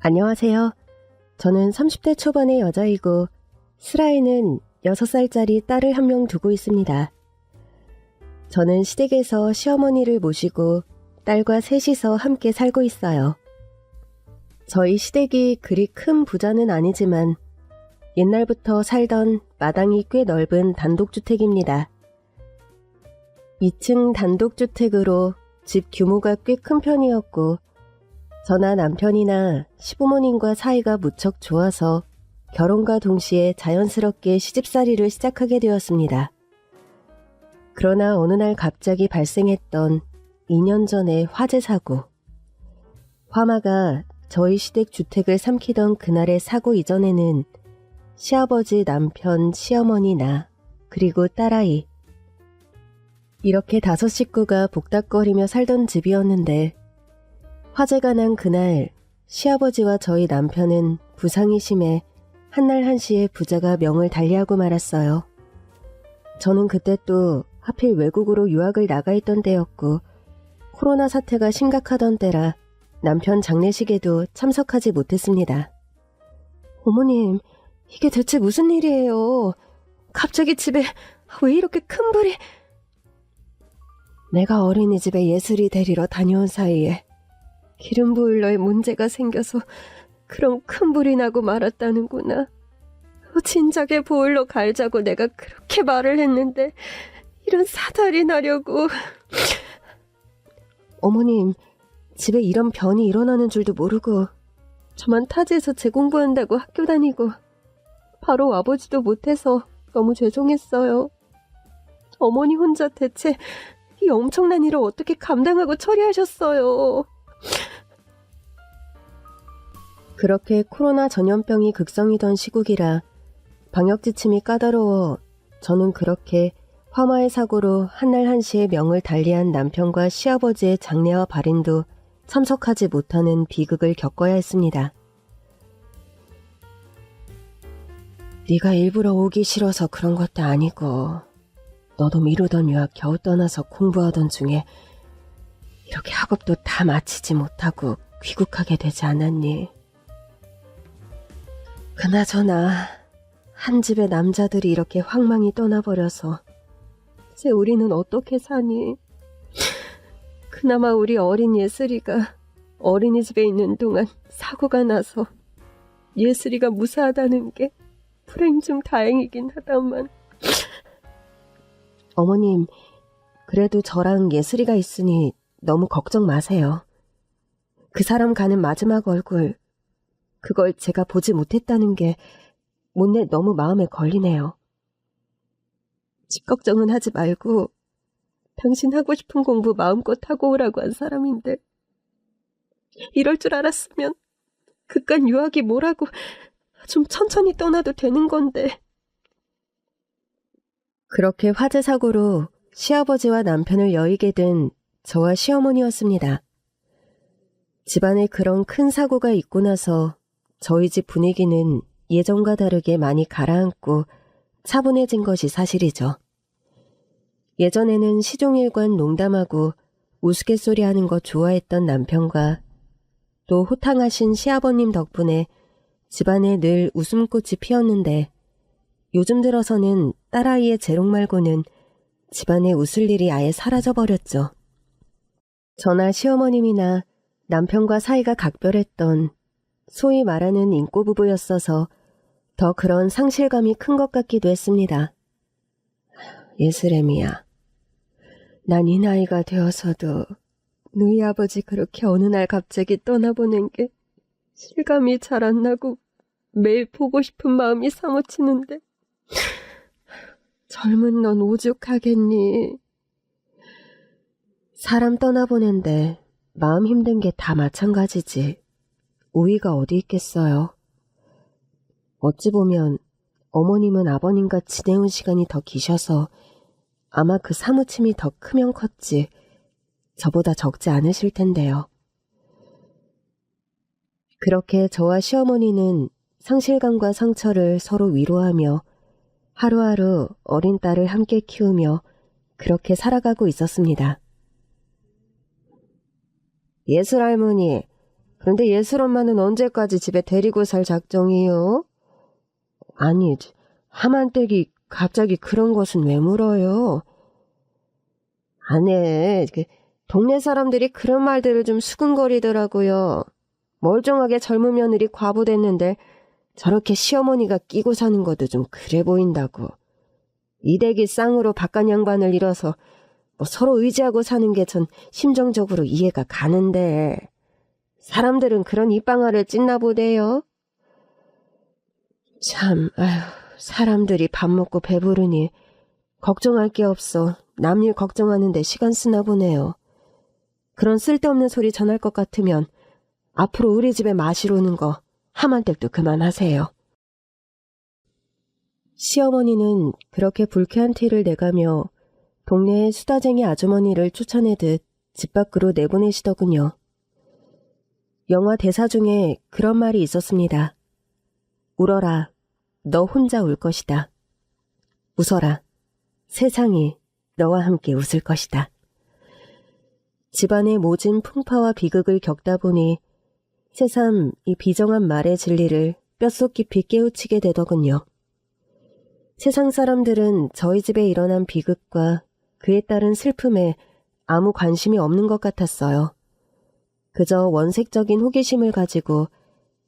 안녕하세요. 저는 30대 초반의 여자이고 슬아에는 6살짜리 딸을 한 명 두고 있습니다. 저는 시댁에서 시어머니를 모시고 딸과 셋이서 함께 살고 있어요. 저희 시댁이 그리 큰 부자는 아니지만 옛날부터 살던 마당이 꽤 넓은 단독주택입니다. 2층 단독주택으로 집 규모가 꽤 큰 편이었고 저나 남편이나 시부모님과 사이가 무척 좋아서 결혼과 동시에 자연스럽게 시집살이를 시작하게 되었습니다. 그러나 어느 날 갑자기 발생했던 2년 전의 화재 사고. 화마가 저희 시댁 주택을 삼키던 그날의 사고 이전에는 시아버지, 남편, 시어머니, 나, 그리고 딸아이. 이렇게 5 식구가 복닥거리며 살던 집이었는데 화재가 난 그날 시아버지와 저희 남편은 부상이 심해 한날 한시에 부자가 명을 달리하고 말았어요. 저는 그때 또 하필 외국으로 유학을 나가 있던 때였고 코로나 사태가 심각하던 때라 남편 장례식에도 참석하지 못했습니다. 어머님, 이게 대체 무슨 일이에요? 갑자기 집에 왜 이렇게 큰 불이... 내가 어린이집에 예슬이 데리러 다녀온 사이에 기름 보일러에 문제가 생겨서 그런 큰 불이 나고 말았다는구나. 진작에 보일러 갈자고 내가 그렇게 말을 했는데 이런 사달이 나려고. 어머님, 집에 이런 변이 일어나는 줄도 모르고 저만 타지에서 재공부한다고 학교 다니고 바로 와보지도 못해서 너무 죄송했어요. 어머니 혼자 대체 이 엄청난 일을 어떻게 감당하고 처리하셨어요. 그렇게 코로나 전염병이 극성이던 시국이라 방역 지침이 까다로워 저는 그렇게 화마의 사고로 한날 한시에 명을 달리한 남편과 시아버지의 장례와 발인도 참석하지 못하는 비극을 겪어야 했습니다. 네가 일부러 오기 싫어서 그런 것도 아니고 너도 미루던 유학 겨우 떠나서 공부하던 중에 이렇게 학업도 다 마치지 못하고 귀국하게 되지 않았니? 그나저나 한 집의 남자들이 이렇게 황망히 떠나버려서 이제 우리는 어떻게 사니? 그나마 우리 어린 예슬이가 어린이집에 있는 동안 사고가 나서 예슬이가 무사하다는 게 불행 중 다행이긴 하다만. 어머님, 그래도 저랑 예슬이가 있으니 너무 걱정 마세요. 그 사람 가는 마지막 얼굴, 그걸 제가 보지 못했다는 게 못내 너무 마음에 걸리네요. 집 걱정은 하지 말고 당신 하고 싶은 공부 마음껏 하고 오라고 한 사람인데 이럴 줄 알았으면 그깟 유학이 뭐라고 좀 천천히 떠나도 되는 건데. 그렇게 화재 사고로 시아버지와 남편을 여의게 된 저와 시어머니였습니다. 집안에 그런 큰 사고가 있고 나서 저희 집 분위기는 예전과 다르게 많이 가라앉고 차분해진 것이 사실이죠. 예전에는 시종일관 농담하고 우스갯소리 하는 거 좋아했던 남편과 또 호탕하신 시아버님 덕분에 집안에 늘 웃음꽃이 피었는데 요즘 들어서는 딸아이의 재롱 말고는 집안에 웃을 일이 아예 사라져버렸죠. 저나 시어머님이나 남편과 사이가 각별했던 소위 말하는 인꼬부부였어서 더 그런 상실감이 큰 것 같기도 했습니다. 예슬애미야, 난 이 나이가 되어서도 너희 아버지 그렇게 어느 날 갑자기 떠나보낸 게 실감이 잘 안 나고 매일 보고 싶은 마음이 사무치는데 젊은 넌 오죽하겠니? 사람 떠나보낸데 마음 힘든 게 다 마찬가지지. 우위가 어디 있겠어요. 어찌 보면 어머님은 아버님과 지내온 시간이 더 기셔서 아마 그 사무침이 더 크면 컸지 저보다 적지 않으실 텐데요. 그렇게 저와 시어머니는 상실감과 상처를 서로 위로하며 하루하루 어린 딸을 함께 키우며 그렇게 살아가고 있었습니다. 예슬 할머니, 그런데 예슬 엄마는 언제까지 집에 데리고 살 작정이요? 아니, 하만댁이 갑자기 그런 것은 왜 물어요? 아네, 동네 사람들이 그런 말들을 좀 수근거리더라고요. 멀쩡하게 젊은 며느리 과부 됐는데 저렇게 시어머니가 끼고 사는 것도 좀 그래 보인다고. 이댁이 쌍으로 바깥 양반을 잃어서 뭐 서로 의지하고 사는 게 전 심정적으로 이해가 가는데 사람들은 그런 입방아를 찢나 보대요. 참, 아휴, 사람들이 밥 먹고 배부르니 걱정할 게 없어 남일 걱정하는데 시간 쓰나 보네요. 그런 쓸데없는 소리 전할 것 같으면 앞으로 우리 집에 마시러 오는 거 하만댁도 그만하세요. 시어머니는 그렇게 불쾌한 티를 내가며 동네의 수다쟁이 아주머니를 쫓아내듯 집 밖으로 내보내시더군요. 영화 대사 중에 그런 말이 있었습니다. 울어라, 너 혼자 울 것이다. 웃어라, 세상이 너와 함께 웃을 것이다. 집안의 모진 풍파와 비극을 겪다 보니 새삼 이 비정한 말의 진리를 뼛속 깊이 깨우치게 되더군요. 세상 사람들은 저희 집에 일어난 비극과 그에 따른 슬픔에 아무 관심이 없는 것 같았어요. 그저 원색적인 호기심을 가지고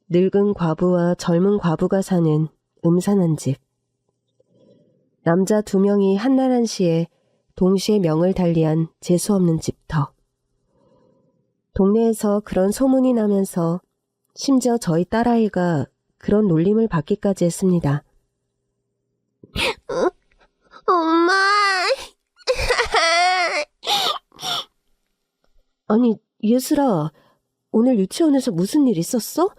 늙은 과부와 젊은 과부가 사는 음산한 집. 남자 2명이 한나란시에 동시에 명을 달리한 재수없는 집터. 동네에서 그런 소문이 나면서 심지어 저희 딸아이가 그런 놀림을 받기까지 했습니다. 엄마. 아니, 예슬아, 오늘 유치원에서 무슨 일 있었어?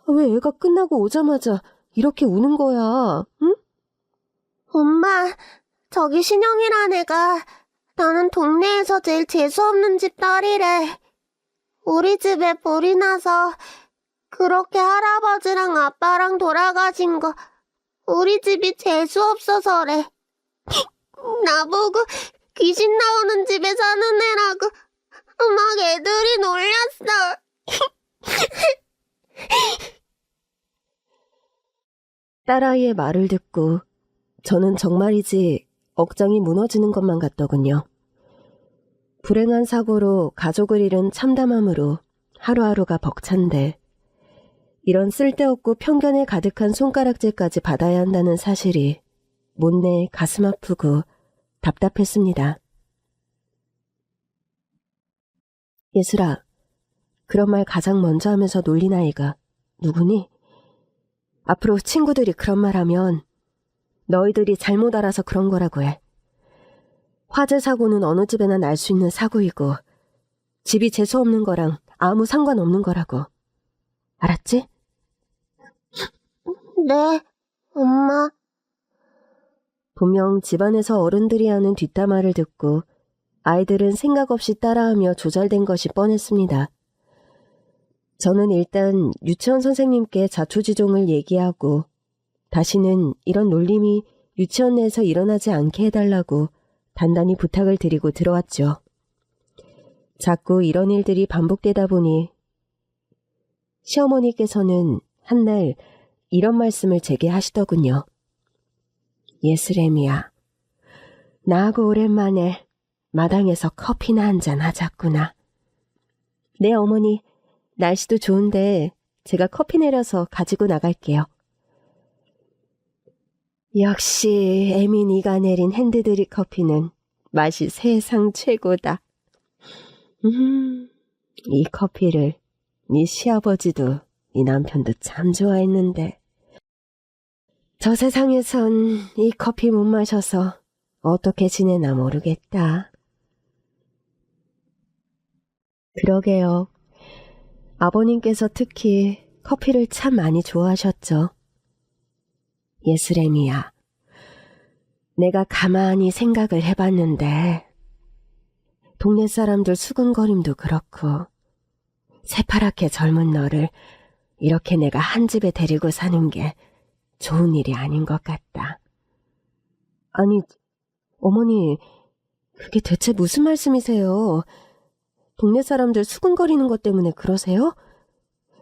왜 애가 끝나고 오자마자 이렇게 우는 거야, 응? 엄마, 저기 신영이란 애가 나는 동네에서 제일 재수없는 집 딸이래. 우리 집에 불이 나서 그렇게 할아버지랑 아빠랑 돌아가신 거 우리 집이 재수없어서래. 나보고 귀신 나오는 집에 사는 애라고 막 애들이 놀렸어. 딸아이의 말을 듣고 저는 정말이지 억장이 무너지는 것만 같더군요. 불행한 사고로 가족을 잃은 참담함으로 하루하루가 벅찬데 이런 쓸데없고 편견에 가득한 손가락질까지 받아야 한다는 사실이 못내 가슴 아프고 답답했습니다. 예슬아, 그런 말 가장 먼저 하면서 놀린 아이가 누구니? 앞으로 친구들이 그런 말 하면 너희들이 잘못 알아서 그런 거라고 해. 화재 사고는 어느 집에나 날 수 있는 사고이고 집이 재수없는 거랑 아무 상관없는 거라고. 알았지? 네, 엄마. 분명 집안에서 어른들이 하는 뒷담화를 듣고 아이들은 생각 없이 따라하며 조잘된 것이 뻔했습니다. 저는 일단 유치원 선생님께 자초지종을 얘기하고 다시는 이런 놀림이 유치원 내에서 일어나지 않게 해달라고 단단히 부탁을 드리고 들어왔죠. 자꾸 이런 일들이 반복되다 보니 시어머니께서는 한날 이런 말씀을 제게 하시더군요. 예슬애미야, 나하고 오랜만에 마당에서 커피나 한잔 하자꾸나. 네, 어머니. 날씨도 좋은데 제가 커피 내려서 가지고 나갈게요. 역시 애민이가 내린 핸드드립 커피는 맛이 세상 최고다. 이 커피를 네 시아버지도 네 남편도 참 좋아했는데 저 세상에선 이 커피 못 마셔서 어떻게 지내나 모르겠다. 그러게요. 아버님께서 특히 커피를 참 많이 좋아하셨죠. 예슬애미야, 내가 가만히 생각을 해봤는데 동네 사람들 수근거림도 그렇고 새파랗게 젊은 너를 이렇게 내가 한 집에 데리고 사는 게 좋은 일이 아닌 것 같다. 아니, 어머니, 그게 대체 무슨 말씀이세요? 동네 사람들 수근거리는 것 때문에 그러세요?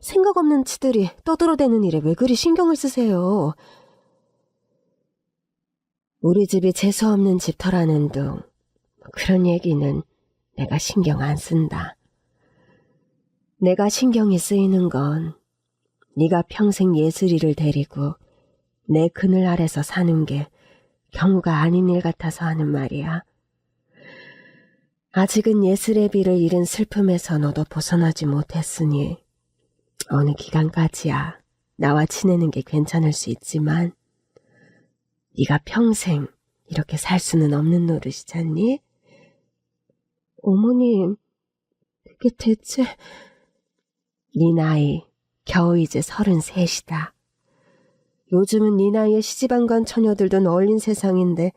생각 없는 치들이 떠들어대는 일에 왜 그리 신경을 쓰세요? 우리 집이 재수없는 집터라는 둥, 그런 얘기는 내가 신경 안 쓴다. 내가 신경이 쓰이는 건 네가 평생 예슬이를 데리고 내 그늘 아래서 사는 게 경우가 아닌 일 같아서 하는 말이야. 아직은 예슬의 비를 잃은 슬픔에서 너도 벗어나지 못했으니 어느 기간까지야 나와 지내는 게 괜찮을 수 있지만 네가 평생 이렇게 살 수는 없는 노릇이잖니? 어머님, 그게 대체... 네 나이 겨우 이제 33이다. 요즘은 네 나이에 시집안 간 처녀들도 널린 세상인데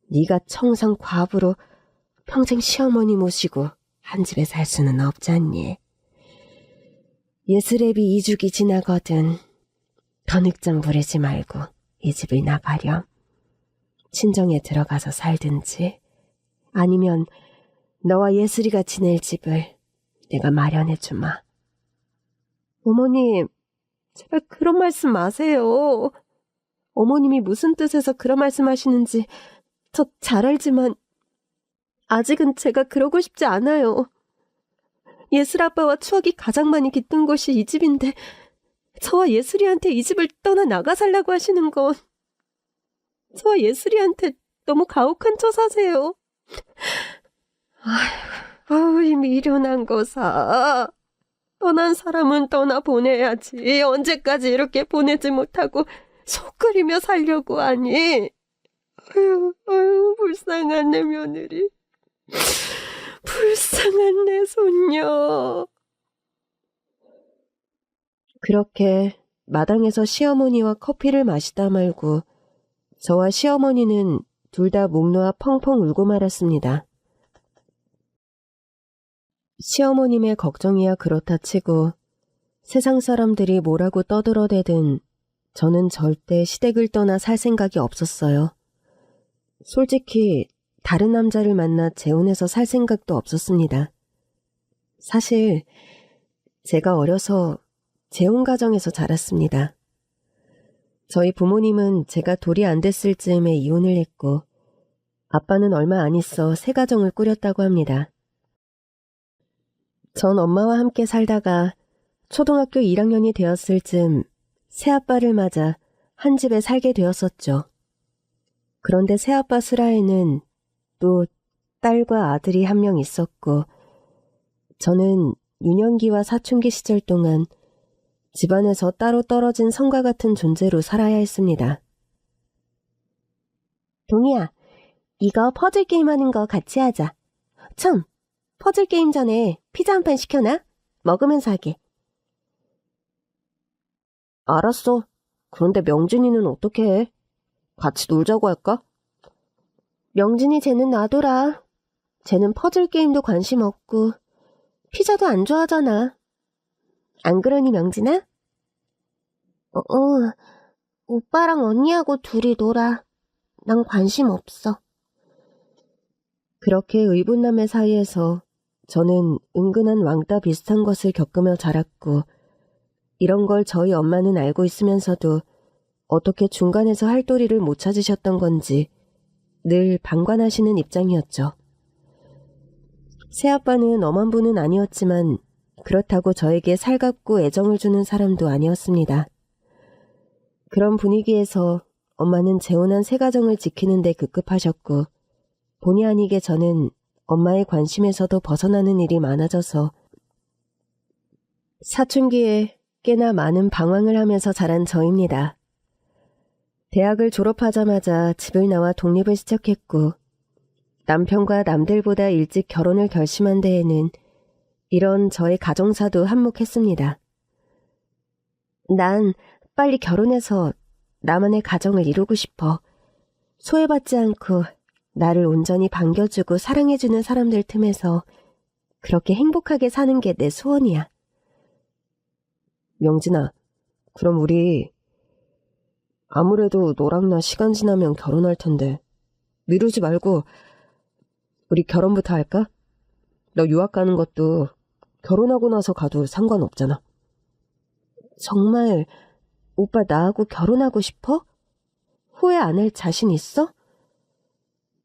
네가 청상 과부로 평생 시어머니 모시고 한 집에 살 수는 없잖니. 예슬애비 2주기 지나거든 더 늑장 부리지 말고 이 집을 나가렴. 친정에 들어가서 살든지 아니면 너와 예슬이가 지낼 집을 내가 마련해주마. 어머님, 제발 그런 말씀 마세요. 어머님이 무슨 뜻에서 그런 말씀하시는지 저 잘 알지만 아직은 제가 그러고 싶지 않아요. 예슬 아빠와 추억이 가장 많이 깃든 곳이 이 집인데 저와 예슬이한테 이 집을 떠나 나가 살라고 하시는 건 저와 예슬이한테 너무 가혹한 처사세요. 아유, 이 미련한 거사. 떠난 사람은 떠나보내야지. 언제까지 이렇게 보내지 못하고 속 끓이며 살려고 하니. 아유, 불쌍한 내 며느리. 불쌍한 내 손녀. 그렇게 마당에서 시어머니와 커피를 마시다 말고 저와 시어머니는 둘 다 목 놓아 펑펑 울고 말았습니다. 시어머님의 걱정이야 그렇다 치고 세상 사람들이 뭐라고 떠들어대든 저는 절대 시댁을 떠나 살 생각이 없었어요. 솔직히 다른 남자를 만나 재혼해서 살 생각도 없었습니다. 사실 제가 어려서 재혼 가정에서 자랐습니다. 저희 부모님은 제가 돌이 안 됐을 즈음에 이혼을 했고 아빠는 얼마 안 있어 새 가정을 꾸렸다고 합니다. 전 엄마와 함께 살다가 초등학교 1학년이 되었을 즈음 새아빠를 맞아 한 집에 살게 되었었죠. 그런데 새아빠 슬하에는 또 딸과 아들이 한 명 있었고 저는 유년기와 사춘기 시절 동안 집안에서 따로 떨어진 성과 같은 존재로 살아야 했습니다. 동희야, 이거 퍼즐 게임 하는 거 같이 하자. 참, 퍼즐 게임 전에 피자 한 판 시켜놔. 먹으면서 하게. 알았어. 그런데 명진이는 어떻게 해? 같이 놀자고 할까? 명진이 쟤는 놔둬라. 쟤는 퍼즐 게임도 관심 없고 피자도 안 좋아하잖아. 안 그러니 명진아? 오빠랑 언니하고 둘이 놀아. 난 관심 없어. 그렇게 의붓남의 사이에서 저는 은근한 왕따 비슷한 것을 겪으며 자랐고 이런 걸 저희 엄마는 알고 있으면서도 어떻게 중간에서 할 도리를 못 찾으셨던 건지 늘 방관하시는 입장이었죠. 새아빠는 엄한 분은 아니었지만 그렇다고 저에게 살갑고 애정을 주는 사람도 아니었습니다. 그런 분위기에서 엄마는 재혼한 새 가정을 지키는 데 급급하셨고 본의 아니게 저는 엄마의 관심에서도 벗어나는 일이 많아져서 사춘기에 꽤나 많은 방황을 하면서 자란 저입니다. 대학을 졸업하자마자 집을 나와 독립을 시작했고 남편과 남들보다 일찍 결혼을 결심한 데에는 이런 저의 가정사도 한몫했습니다. 난 빨리 결혼해서 나만의 가정을 이루고 싶어. 소외받지 않고 나를 온전히 반겨주고 사랑해주는 사람들 틈에서 그렇게 행복하게 사는 게 내 소원이야. 명진아, 그럼 우리 아무래도 너랑 나 시간 지나면 결혼할 텐데 미루지 말고 우리 결혼부터 할까? 너 유학 가는 것도 결혼하고 나서 가도 상관없잖아. 정말 오빠 나하고 결혼하고 싶어? 후회 안 할 자신 있어?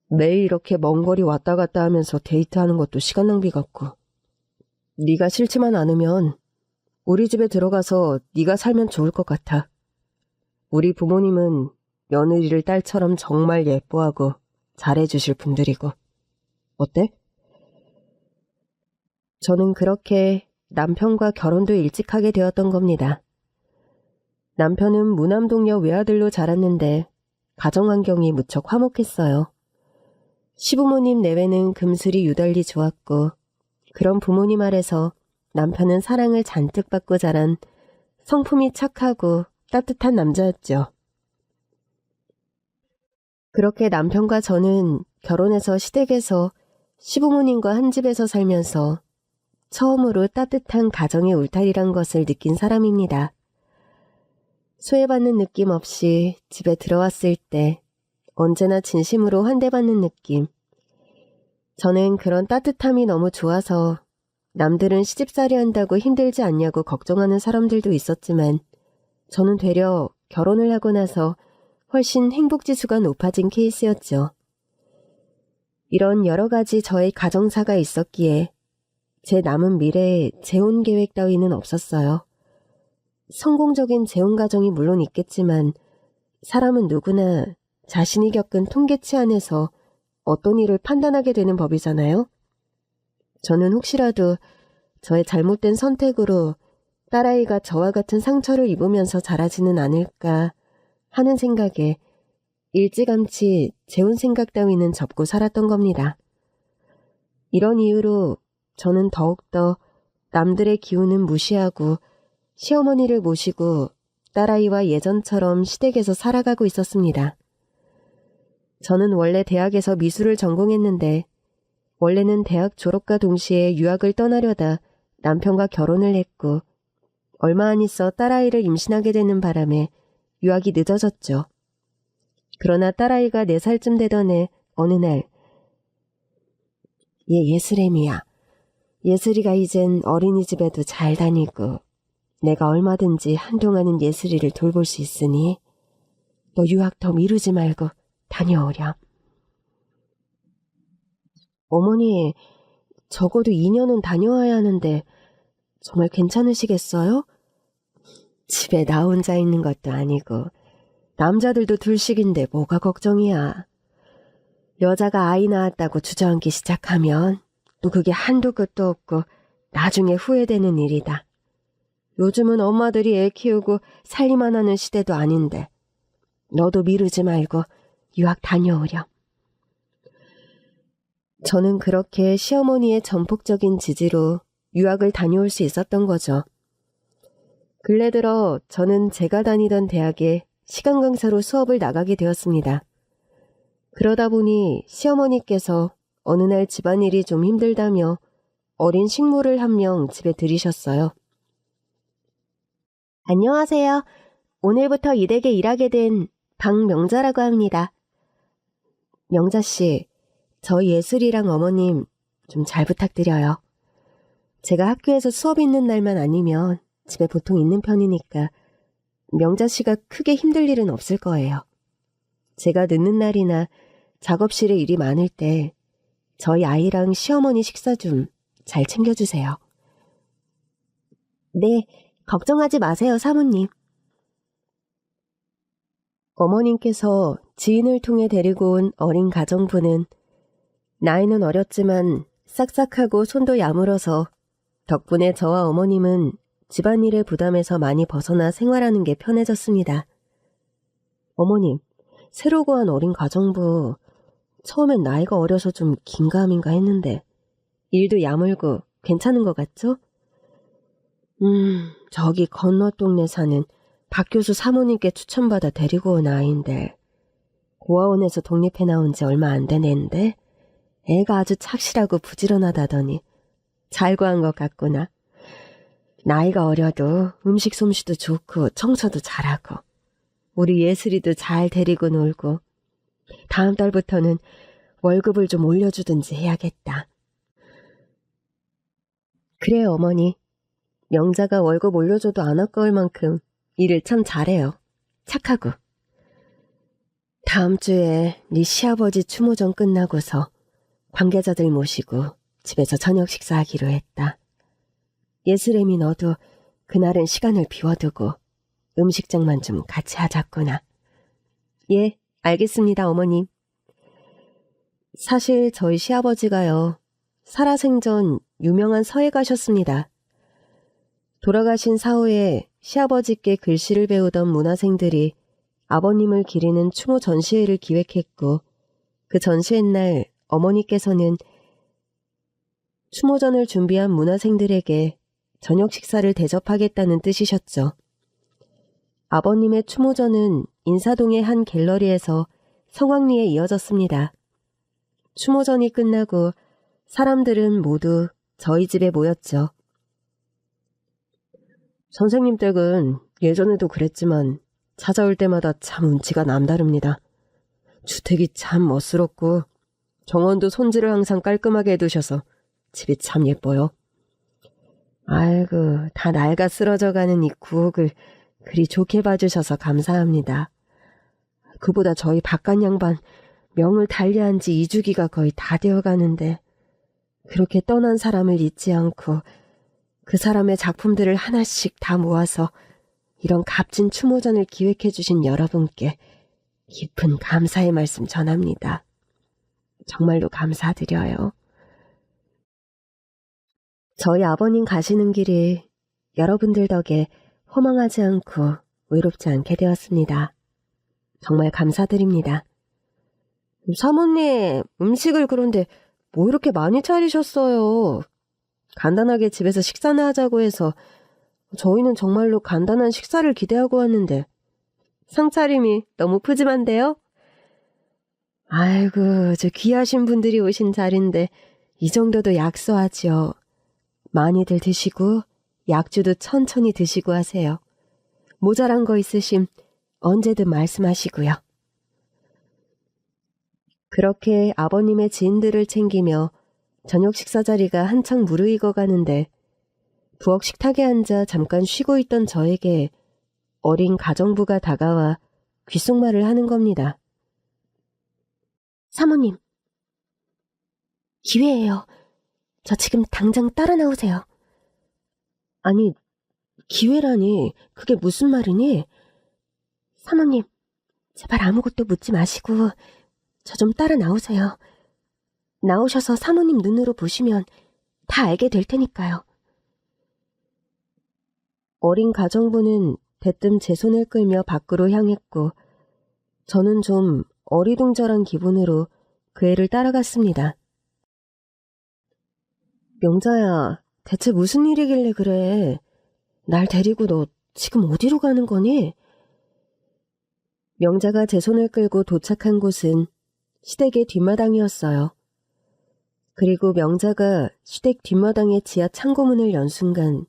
매일 이렇게 먼 거리 왔다 갔다 하면서 데이트하는 것도 시간 낭비 같고. 네가 싫지만 않으면 우리 집에 들어가서 네가 살면 좋을 것 같아. 우리 부모님은 며느리를 딸처럼 정말 예뻐하고 잘해주실 분들이고. 어때? 저는 그렇게 남편과 결혼도 일찍 하게 되었던 겁니다. 남편은 무남동녀 외아들로 자랐는데 가정환경이 무척 화목했어요. 시부모님 내외는 금슬이 유달리 좋았고, 그런 부모님 아래서 남편은 사랑을 잔뜩 받고 자란 성품이 착하고 따뜻한 남자였죠. 그렇게 남편과 저는 결혼해서 시댁에서 시부모님과 한 집에서 살면서 처음으로 따뜻한 가정의 울타리란 것을 느낀 사람입니다. 소외받는 느낌 없이 집에 들어왔을 때 언제나 진심으로 환대받는 느낌. 저는 그런 따뜻함이 너무 좋아서 남들은 시집살이 한다고 힘들지 않냐고 걱정하는 사람들도 있었지만 저는 되려 결혼을 하고 나서 훨씬 행복지수가 높아진 케이스였죠. 이런 여러 가지 저의 가정사가 있었기에 제 남은 미래에 재혼 계획 따위는 없었어요. 성공적인 재혼 가정이 물론 있겠지만 사람은 누구나 자신이 겪은 통계치 안에서 어떤 일을 판단하게 되는 법이잖아요. 저는 혹시라도 저의 잘못된 선택으로 딸아이가 저와 같은 상처를 입으면서 자라지는 않을까 하는 생각에 일찌감치 재혼 생각 따위는 접고 살았던 겁니다. 이런 이유로 저는 더욱더 남들의 기운은 무시하고 시어머니를 모시고 딸아이와 예전처럼 시댁에서 살아가고 있었습니다. 저는 원래 대학에서 미술을 전공했는데 원래는 대학 졸업과 동시에 유학을 떠나려다 남편과 결혼을 했고 얼마 안 있어 딸아이를 임신하게 되는 바람에 유학이 늦어졌죠. 그러나 딸아이가 4살쯤 되던 해 어느 날 얘 예슬애미야. 예슬이가 이젠 어린이집에도 잘 다니고 내가 얼마든지 한동안은 예슬이를 돌볼 수 있으니 너 유학 더 미루지 말고 다녀오렴. 어머니, 적어도 2년은 다녀와야 하는데 정말 괜찮으시겠어요? 집에 나 혼자 있는 것도 아니고 남자들도 둘씩인데 뭐가 걱정이야. 여자가 아이 낳았다고 주저앉기 시작하면 또 그게 한도 끝도 없고 나중에 후회되는 일이다. 요즘은 엄마들이 애 키우고 살림만 하는 시대도 아닌데 너도 미루지 말고 유학 다녀오렴. 저는 그렇게 시어머니의 전폭적인 지지로 유학을 다녀올 수 있었던 거죠. 근래 들어 저는 제가 다니던 대학에 시간 강사로 수업을 나가게 되었습니다. 그러다 보니 시어머니께서 어느 날 집안일이 좀 힘들다며 어린 식모를 한 명 집에 들이셨어요. 안녕하세요. 오늘부터 이 댁에 일하게 된 박명자라고 합니다. 명자씨, 저희 예슬이랑 어머님 좀 잘 부탁드려요. 제가 학교에서 수업 있는 날만 아니면 집에 보통 있는 편이니까 명자씨가 크게 힘들 일은 없을 거예요. 제가 늦는 날이나 작업실에 일이 많을 때 저희 아이랑 시어머니 식사 좀 잘 챙겨주세요. 네, 걱정하지 마세요, 사모님. 어머님께서 지인을 통해 데리고 온 어린 가정부는 나이는 어렸지만 싹싹하고 손도 야물어서 덕분에 저와 어머님은 집안일의 부담에서 많이 벗어나 생활하는 게 편해졌습니다. 어머님, 새로 구한 어린 가정부, 처음엔 나이가 어려서 좀 긴가민가 했는데 일도 야물고 괜찮은 것 같죠? 저기 건너 동네 사는 박 교수 사모님께 추천받아 데리고 온 아이인데 고아원에서 독립해 나온 지 얼마 안 된 애인데 애가 아주 착실하고 부지런하다더니 잘 구한 것 같구나. 나이가 어려도 음식 솜씨도 좋고 청소도 잘하고 우리 예슬이도 잘 데리고 놀고 다음 달부터는 월급을 좀 올려주든지 해야겠다. 그래요, 어머니. 명자가 월급 올려줘도 안 아까울 만큼 일을 참 잘해요. 착하고. 다음 주에 네 시아버지 추모전 끝나고서 관계자들 모시고 집에서 저녁 식사하기로 했다. 예슬엠이 너도 그날은 시간을 비워두고 음식장만 좀 같이 하자꾸나. 예, 알겠습니다, 어머님. 사실 저희 시아버지가요, 살아생전 유명한 서예 가셨습니다. 돌아가신 사후에 시아버지께 글씨를 배우던 문화생들이 아버님을 기리는 추모 전시회를 기획했고, 그 전시회 날 어머니께서는 추모전을 준비한 문화생들에게 저녁 식사를 대접하겠다는 뜻이셨죠. 아버님의 추모전은 인사동의 한 갤러리에서 성황리에 이어졌습니다. 추모전이 끝나고 사람들은 모두 저희 집에 모였죠. 선생님 댁은 예전에도 그랬지만 찾아올 때마다 참 운치가 남다릅니다. 주택이 참 멋스럽고 정원도 손질을 항상 깔끔하게 해두셔서 집이 참 예뻐요. 아이고, 다 낡아 쓰러져가는 이 구옥을 그리 좋게 봐주셔서 감사합니다. 그보다 저희 바깥 양반 명을 달리한 지 2주기가 거의 다 되어가는데 그렇게 떠난 사람을 잊지 않고 그 사람의 작품들을 하나씩 다 모아서 이런 값진 추모전을 기획해 주신 여러분께 깊은 감사의 말씀 전합니다. 정말로 감사드려요. 저희 아버님 가시는 길이 여러분들 덕에 허망하지 않고 외롭지 않게 되었습니다. 정말 감사드립니다. 사모님, 음식을 그런데 뭐 이렇게 많이 차리셨어요? 간단하게 집에서 식사나 하자고 해서 저희는 정말로 간단한 식사를 기대하고 왔는데 상차림이 너무 푸짐한데요? 아이고, 저 귀하신 분들이 오신 자리인데 이 정도도 약소하지요. 많이들 드시고 약주도 천천히 드시고 하세요. 모자란 거 있으심 언제든 말씀하시고요. 그렇게 아버님의 지인들을 챙기며 저녁 식사 자리가 한창 무르익어 가는데 부엌 식탁에 앉아 잠깐 쉬고 있던 저에게 어린 가정부가 다가와 귓속말을 하는 겁니다. 사모님, 기회예요. 저 지금 당장 따라 나오세요. 아니, 기회라니 그게 무슨 말이니? 사모님, 제발 아무것도 묻지 마시고 저 좀 따라 나오세요. 나오셔서 사모님 눈으로 보시면 다 알게 될 테니까요. 어린 가정부는 대뜸 제 손을 끌며 밖으로 향했고 저는 좀 어리둥절한 기분으로 그 애를 따라갔습니다. 명자야, 대체 무슨 일이길래 그래? 날 데리고 너 지금 어디로 가는 거니? 명자가 제 손을 끌고 도착한 곳은 시댁의 뒷마당이었어요. 그리고 명자가 시댁 뒷마당의 지하 창고문을 연 순간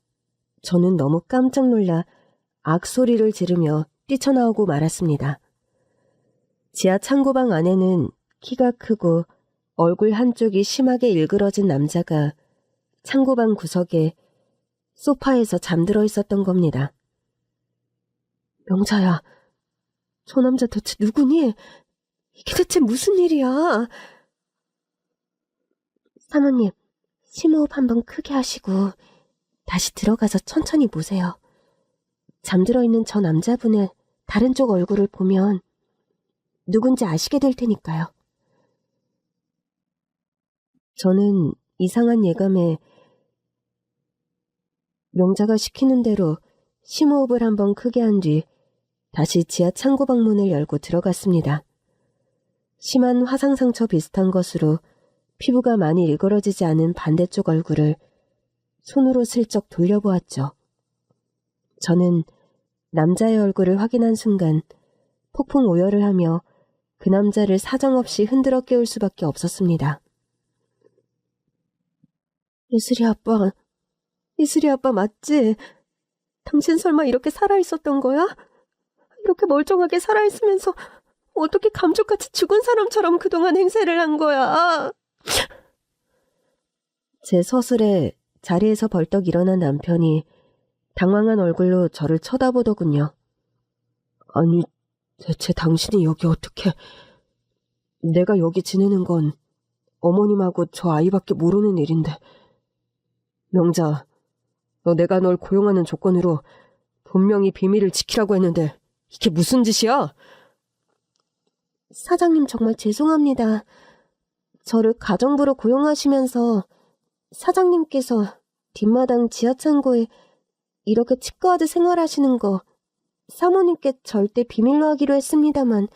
저는 너무 깜짝 놀라 악소리를 지르며 뛰쳐나오고 말았습니다. 지하 창고방 안에는 키가 크고 얼굴 한쪽이 심하게 일그러진 남자가 창고방 구석에 소파에서 잠들어 있었던 겁니다. 명자야, 저 남자 도대체 누구니? 이게 대체 무슨 일이야? 사모님, 심호흡 한번 크게 하시고 다시 들어가서 천천히 보세요. 잠들어 있는 저 남자분의 다른 쪽 얼굴을 보면 누군지 아시게 될 테니까요. 저는 이상한 예감에 명자가 시키는 대로 심호흡을 한번 크게 한 뒤 다시 지하 창고방 문을 열고 들어갔습니다. 심한 화상상처 비슷한 것으로 피부가 많이 일그러지지 않은 반대쪽 얼굴을 손으로 슬쩍 돌려보았죠. 저는 남자의 얼굴을 확인한 순간 폭풍 오열을 하며 그 남자를 사정없이 흔들어 깨울 수밖에 없었습니다. 예슬이 아빠 맞지? 당신 설마 이렇게 살아있었던 거야? 이렇게 멀쩡하게 살아있으면서 어떻게 감쪽같이 죽은 사람처럼 그동안 행세를 한 거야? 제 서술에 자리에서 벌떡 일어난 남편이 당황한 얼굴로 저를 쳐다보더군요. 아니, 대체 당신이 여기 어떻게... 내가 여기 지내는 건 어머님하고 저 아이밖에 모르는 일인데. 명자, 내가 널 고용하는 조건으로 분명히 비밀을 지키라고 했는데 이게 무슨 짓이야? 사장님 정말 죄송합니다. 저를 가정부로 고용하시면서 사장님께서 뒷마당 지하창고에 이렇게 치과하듯 생활하시는 거 사모님께 절대 비밀로 하기로 했습니다만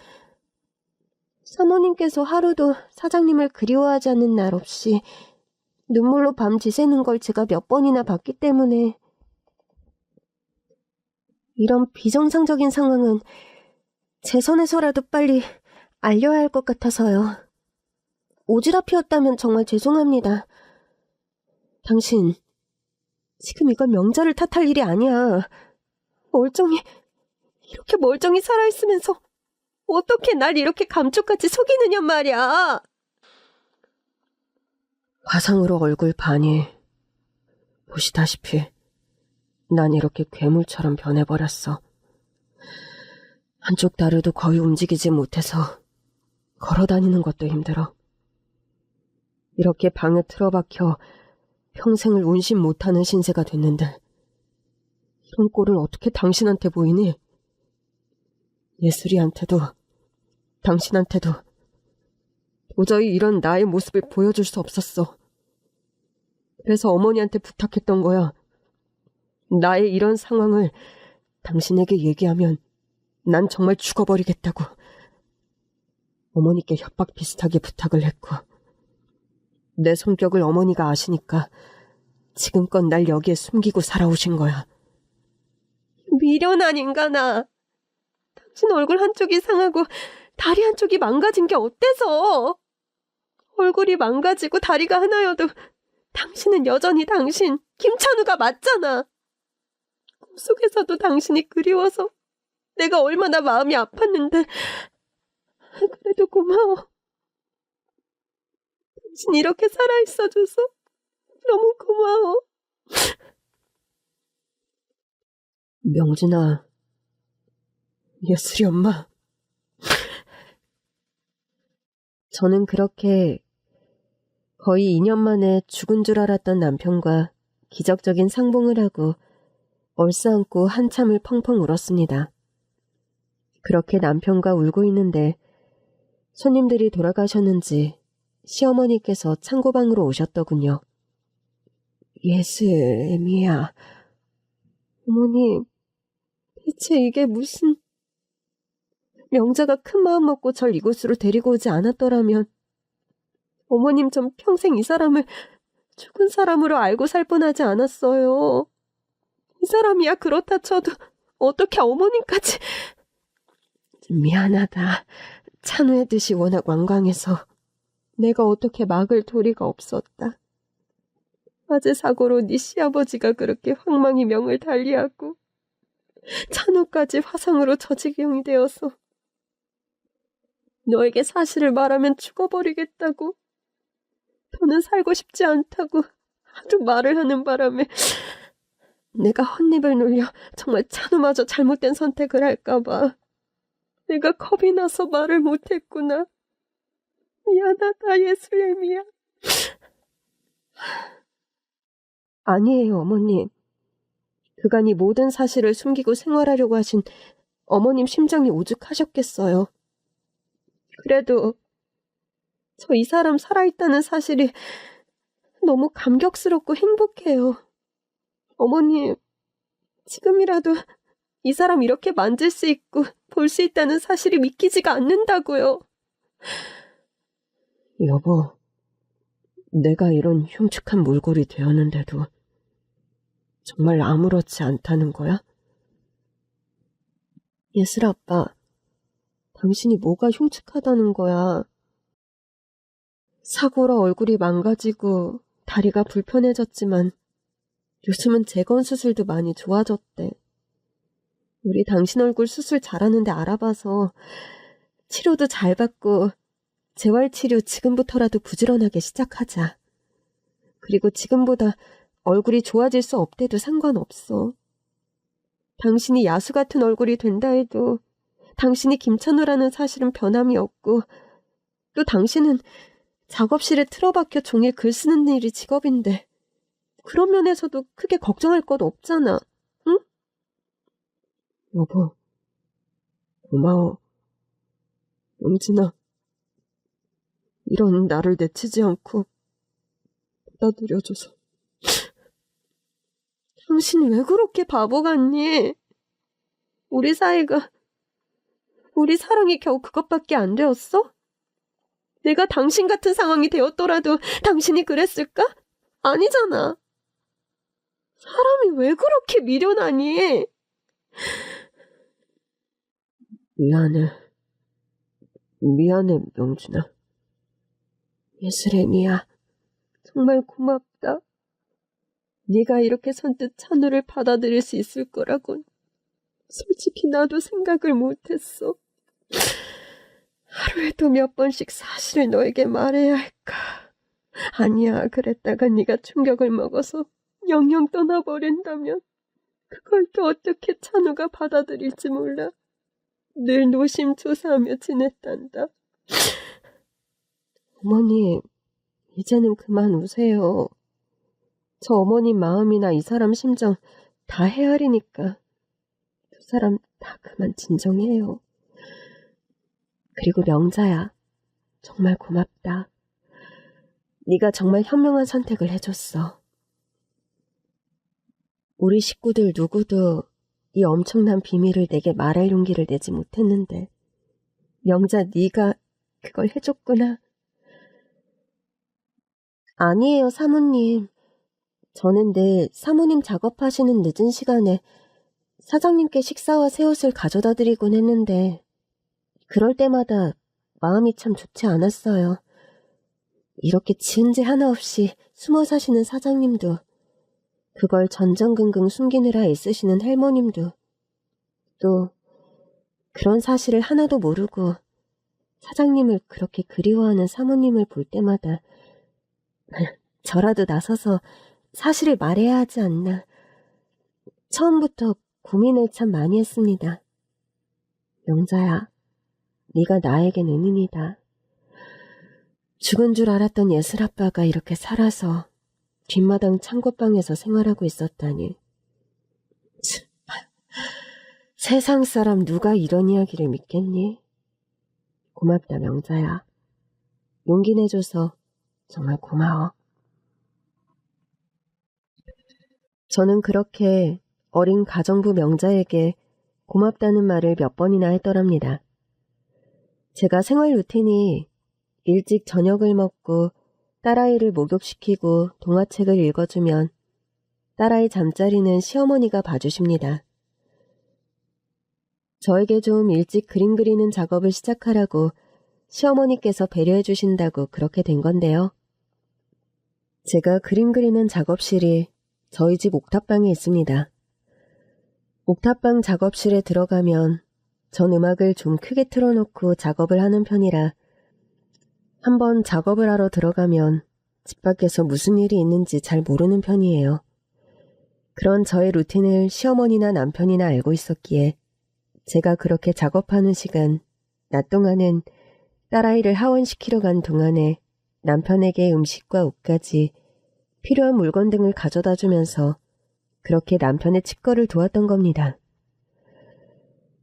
사모님께서 하루도 사장님을 그리워하지 않는 날 없이 눈물로 밤 지새는 걸 제가 몇 번이나 봤기 때문에 이런 비정상적인 상황은 제 선에서라도 빨리 알려야 할 것 같아서요. 오지랖이었다면 정말 죄송합니다. 당신, 지금 이건 명자를 탓할 일이 아니야. 이렇게 멀쩡히 살아있으면서 어떻게 날 이렇게 감쪽같이 속이느냐 말이야. 화상으로 얼굴 반이. 보시다시피 난 이렇게 괴물처럼 변해버렸어. 한쪽 다리도 거의 움직이지 못해서 걸어다니는 것도 힘들어. 이렇게 방에 틀어박혀 평생을 운신 못하는 신세가 됐는데 이런 꼴을 어떻게 당신한테 보이니? 예술이한테도 당신한테도 도저히 이런 나의 모습을 보여줄 수 없었어. 그래서 어머니한테 부탁했던 거야. 나의 이런 상황을 당신에게 얘기하면 난 정말 죽어버리겠다고. 어머니께 협박 비슷하게 부탁을 했고 내 성격을 어머니가 아시니까 지금껏 날 여기에 숨기고 살아오신 거야. 미련한 인간아. 당신 얼굴 한쪽이 상하고 다리 한쪽이 망가진 게 어때서? 얼굴이 망가지고 다리가 하나여도 당신은 여전히 당신, 김찬우가 맞잖아. 꿈속에서도 당신이 그리워서 내가 얼마나 마음이 아팠는데. 그래도 고마워. 당신 이렇게 살아있어줘서 너무 고마워. 명진아, 예슬이 엄마. 저는 그렇게 거의 2년 만에 죽은 줄 알았던 남편과 기적적인 상봉을 하고 얼싸안고 한참을 펑펑 울었습니다. 그렇게 남편과 울고 있는데 손님들이 돌아가셨는지 시어머니께서 창고방으로 오셨더군요. 예슬미야. 어머님, 대체 이게 무슨... 명자가 큰 마음 먹고 절 이곳으로 데리고 오지 않았더라면 어머님 전 평생 이 사람을 죽은 사람으로 알고 살 뻔하지 않았어요. 이 사람이야 그렇다 쳐도 어떻게 어머님까지... 미안하다. 찬우의 뜻이 워낙 완강해서 내가 어떻게 막을 도리가 없었다. 화재 사고로 네 시아버지가 그렇게 황망히 명을 달리하고 찬우까지 화상으로 저 지경이 되어서 너에게 사실을 말하면 죽어버리겠다고, 더는 살고 싶지 않다고 하도 말을 하는 바람에 내가 헛입을 놀려 정말 찬우마저 잘못된 선택을 할까봐 내가 겁이 나서 말을 못했구나. 미안하다, 예슬렘이야. 아니에요, 어머님. 그간이 모든 사실을 숨기고 생활하려고 하신 어머님 심정이 오죽하셨겠어요. 그래도 저 이 사람 살아있다는 사실이 너무 감격스럽고 행복해요. 어머님, 지금이라도 이 사람 이렇게 만질 수 있고 볼 수 있다는 사실이 믿기지가 않는다고요. 여보, 내가 이런 흉측한 몰골이 되었는데도 정말 아무렇지 않다는 거야? 예슬 아빠, 당신이 뭐가 흉측하다는 거야? 사고로 얼굴이 망가지고 다리가 불편해졌지만 요즘은 재건 수술도 많이 좋아졌대. 우리 당신 얼굴 수술 잘하는데 알아봐서 치료도 잘 받고 재활치료 지금부터라도 부지런하게 시작하자. 그리고 지금보다 얼굴이 좋아질 수 없대도 상관없어. 당신이 야수 같은 얼굴이 된다 해도 당신이 김찬우라는 사실은 변함이 없고, 또 당신은 작업실에 틀어박혀 종일 글 쓰는 일이 직업인데 그런 면에서도 크게 걱정할 것 없잖아. 응? 여보, 고마워. 영진아, 이런 나를 내치지 않고 받아들여줘서. 당신 왜 그렇게 바보 같니? 우리 사이가, 우리 사랑이 겨우 그것밖에 안 되었어? 내가 당신 같은 상황이 되었더라도 당신이 그랬을까? 아니잖아. 사람이 왜 그렇게 미련하니? 미안해, 명준아. 예슬애미야, 정말 고맙다. 네가 이렇게 선뜻 찬우를 받아들일 수 있을 거라곤 솔직히 나도 생각을 못했어. 하루에도 몇 번씩 사실을 너에게 말해야 할까? 아니야, 그랬다가 네가 충격을 먹어서 영영 떠나버린다면 그걸 또 어떻게 찬우가 받아들일지 몰라. 늘 노심초사하며 지냈단다. 어머니, 이제는 그만 우세요. 저 어머님 마음이나 이 사람 심정 다 헤아리니까 두 사람 다 그만 진정해요. 그리고 명자야, 정말 고맙다. 네가 정말 현명한 선택을 해줬어. 우리 식구들 누구도 이 엄청난 비밀을 내게 말할 용기를 내지 못했는데 명자, 네가 그걸 해줬구나. 아니에요, 사모님. 저는 늘 사모님 작업하시는 늦은 시간에 사장님께 식사와 새 옷을 가져다 드리곤 했는데 그럴 때마다 마음이 참 좋지 않았어요. 이렇게 지은 죄 하나 없이 숨어 사시는 사장님도, 그걸 전전긍긍 숨기느라 애쓰시는 할머님도, 또 그런 사실을 하나도 모르고 사장님을 그렇게 그리워하는 사모님을 볼 때마다 저라도 나서서 사실을 말해야 하지 않나. 처음부터 고민을 참 많이 했습니다. 명자야, 네가 나에겐 은인이다. 죽은 줄 알았던 예슬아빠가 이렇게 살아서 뒷마당 창고방에서 생활하고 있었다니. 참, 세상 사람 누가 이런 이야기를 믿겠니? 고맙다, 명자야. 용기 내줘서 정말 고마워. 저는 그렇게 어린 가정부 명자에게 고맙다는 말을 몇 번이나 했더랍니다. 제가 생활 루틴이 일찍 저녁을 먹고 딸아이를 목욕시키고 동화책을 읽어주면 딸아이 잠자리는 시어머니가 봐주십니다. 저에게 좀 일찍 그림 그리는 작업을 시작하라고 시어머니께서 배려해 주신다고 그렇게 된 건데요. 제가 그림 그리는 작업실이 저희 집 옥탑방에 있습니다. 옥탑방 작업실에 들어가면 전 음악을 좀 크게 틀어놓고 작업을 하는 편이라 한번 작업을 하러 들어가면 집 밖에서 무슨 일이 있는지 잘 모르는 편이에요. 그런 저의 루틴을 시어머니나 남편이나 알고 있었기에 제가 그렇게 작업하는 시간, 낮 동안은 딸아이를 하원시키러 간 동안에 남편에게 음식과 옷까지 필요한 물건 등을 가져다 주면서 그렇게 남편의 칩거를 도왔던 겁니다.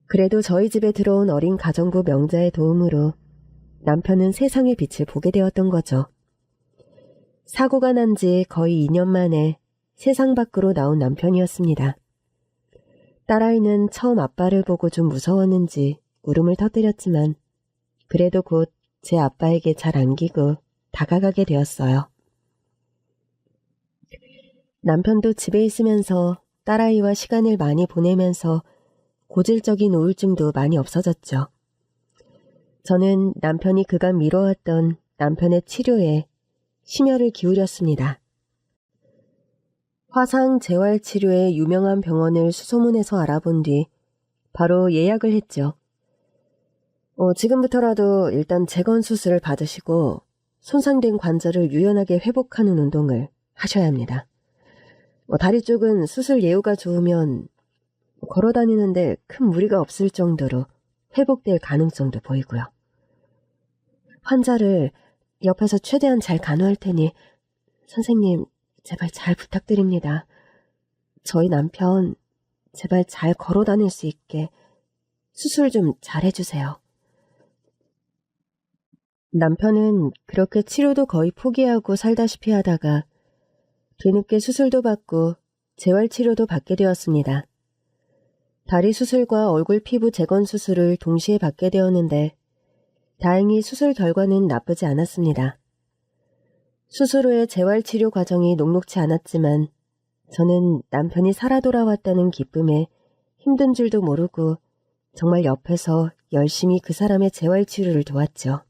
그래도 저희 집에 들어온 어린 가정부 명자의 도움으로 남편은 세상의 빛을 보게 되었던 거죠. 사고가 난 지 거의 2년 만에 세상 밖으로 나온 남편이었습니다. 딸아이는 처음 아빠를 보고 좀 무서웠는지 울음을 터뜨렸지만 그래도 곧 제 아빠에게 잘 안기고 다가가게 되었어요. 남편도 집에 있으면서 딸아이와 시간을 많이 보내면서 고질적인 우울증도 많이 없어졌죠. 저는 남편이 그간 미뤄왔던 남편의 치료에 심혈을 기울였습니다. 화상 재활 치료의 유명한 병원을 수소문해서 알아본 뒤 바로 예약을 했죠. 지금부터라도 일단 재건 수술을 받으시고 손상된 관절을 유연하게 회복하는 운동을 하셔야 합니다. 다리 쪽은 수술 예후가 좋으면 걸어 다니는데 큰 무리가 없을 정도로 회복될 가능성도 보이고요. 환자를 옆에서 최대한 잘 간호할 테니 선생님 제발 잘 부탁드립니다. 저희 남편 제발 잘 걸어 다닐 수 있게 수술 좀 잘 해주세요. 남편은 그렇게 치료도 거의 포기하고 살다시피 하다가 뒤늦게 수술도 받고 재활치료도 받게 되었습니다. 다리 수술과 얼굴 피부 재건 수술을 동시에 받게 되었는데 다행히 수술 결과는 나쁘지 않았습니다. 수술 후의 재활치료 과정이 녹록지 않았지만 저는 남편이 살아 돌아왔다는 기쁨에 힘든 줄도 모르고 정말 옆에서 열심히 그 사람의 재활치료를 도왔죠.